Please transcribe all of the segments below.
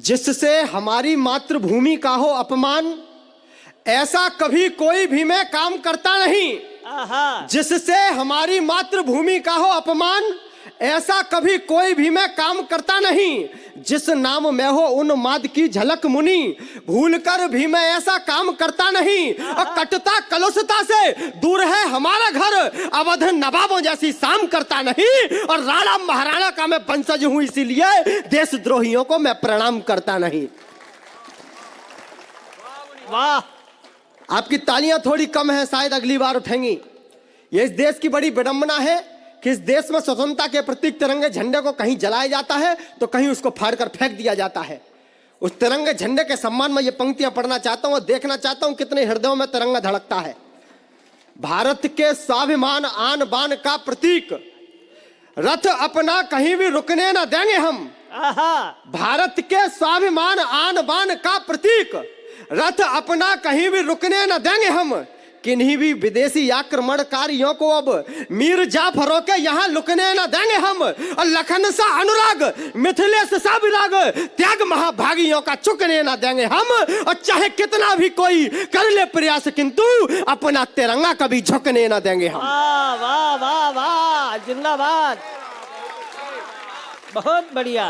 जिससे हमारी मातृभूमि का हो अपमान, ऐसा कभी कोई भी मैं काम करता नहीं। जिससे हमारी मातृभूमि का हो अपमान, ऐसा कभी कोई भी मैं काम करता नहीं। जिस नाम में हो उन्माद की झलक मुनि, भूल कर भी मैं ऐसा काम करता नहीं। और कटता कलुषता से दूर है हमारा घर, अवध नवाबों जैसी शाम करता नहीं। और राणा महाराणा का मैं वंशज हूं, इसीलिए देशद्रोहियों को मैं प्रणाम करता नहीं। वाह, आपकी तालियां थोड़ी कम है, शायद अगली बार उठेंगी। ये इस देश की बड़ी विडंबना है कि इस देश में स्वतंत्रता के प्रतीक तिरंगे झंडे को कहीं जलाया जाता है तो कहीं उसको फाड़कर फेंक दिया जाता है। उस तिरंगे झंडे के सम्मान में ये पंक्तियां पढ़ना चाहता हूं और देखना चाहता हूं कितने हृदयों में तिरंगा धड़कता है। भारत के स्वाभिमान आन बान का प्रतीक, रथ अपना कहीं भी रुकने ना देंगे हम। भारत के स्वाभिमान आन बान का प्रतीक, रथ अपना कहीं भी रुकने न देंगे हम। किन्हीं भी विदेशी आक्रमणकारियों को अब मीर जाफरों के यहाँ लुकने न देंगे हम। और लखन सा अनुराग, मिथिलेश सा विराग, त्याग महाभागियों का चुकने न देंगे हम। और चाहे कितना भी कोई कर ले प्रयास, किंतु अपना तिरंगा कभी झुकने न देंगे हम। वाह वाह वाह वाह, जिंदाबाद, बहुत बढ़िया,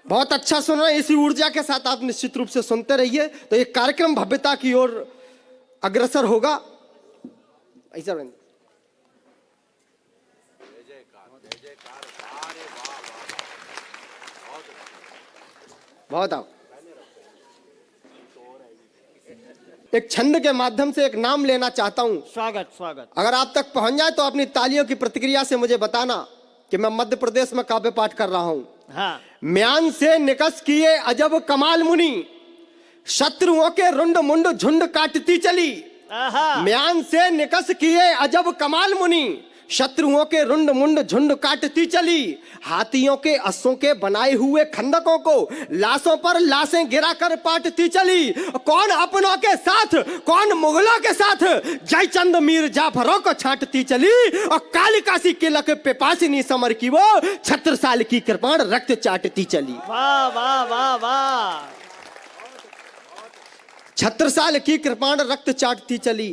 बहुत अच्छा सुन रहे हैं। इसी ऊर्जा के साथ आप निश्चित रूप से सुनते रहिए तो ये कार्यक्रम भव्यता की ओर अग्रसर होगा। ऐसा बहुत आओ। एक छंद के माध्यम से एक नाम लेना चाहता हूं। स्वागत स्वागत। अगर आप तक पहुंच जाए तो अपनी तालियों की प्रतिक्रिया से मुझे बताना कि मैं मध्य प्रदेश में काव्य पाठ कर रहा हूं। हाँ। म्यान से निकस किए अजब कमाल मुनि, शत्रुओं के रुंड मुंड झुंड काटती चली। म्यान से निकस किए अजब कमाल मुनि, शत्रुओं के रुंड मुंड झुंड काटती चली। हाथियों के अस्सों के बनाए हुए खंदकों को लाशों पर लाशें गिराकर पाटती चली। कौन अपनों के साथ, कौन मुगलों के साथ, जयचंद मीर जाफरों को छांटती चली। और कालिकासी के लक पिपासिनी समर की वो छत्रसाल की कृपाण रक्त चाटती चली। वाह वाह वाह वाह, छत्रसाल की कृपाण रक्त चाटती चली।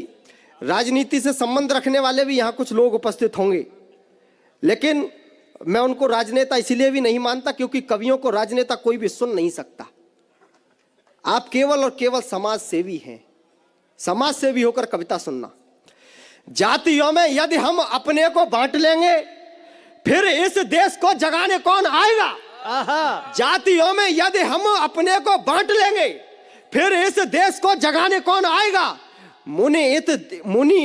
राजनीति से संबंध रखने वाले भी यहाँ कुछ लोग उपस्थित होंगे, लेकिन मैं उनको राजनेता इसलिए भी नहीं मानता क्योंकि कवियों को राजनेता कोई भी सुन नहीं सकता। आप केवल और केवल समाज सेवी हैं। समाज सेवी होकर कविता सुनना। जातियों में यदि हम अपने को बांट लेंगे, फिर इस देश को जगाने कौन आएगा। जातियों में यदि हम अपने को बांट लेंगे, फिर इस देश को जगाने कौन आएगा। मुनि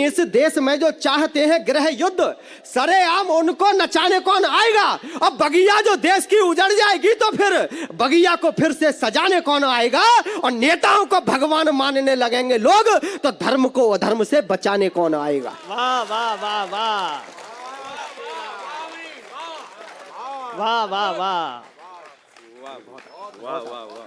इस देश में जो चाहते हैं गृह युद्ध, सरेआम उनको नचाने कौन आएगा। अब बगिया जो देश की उजड़ जाएगी तो फिर बगिया को फिर से सजाने कौन आएगा। और नेताओं को भगवान मानने लगेंगे लोग, तो धर्म को अधर्म से बचाने कौन आएगा। वाह वाह वाह वाह वाह वाह वाह वाह वाह।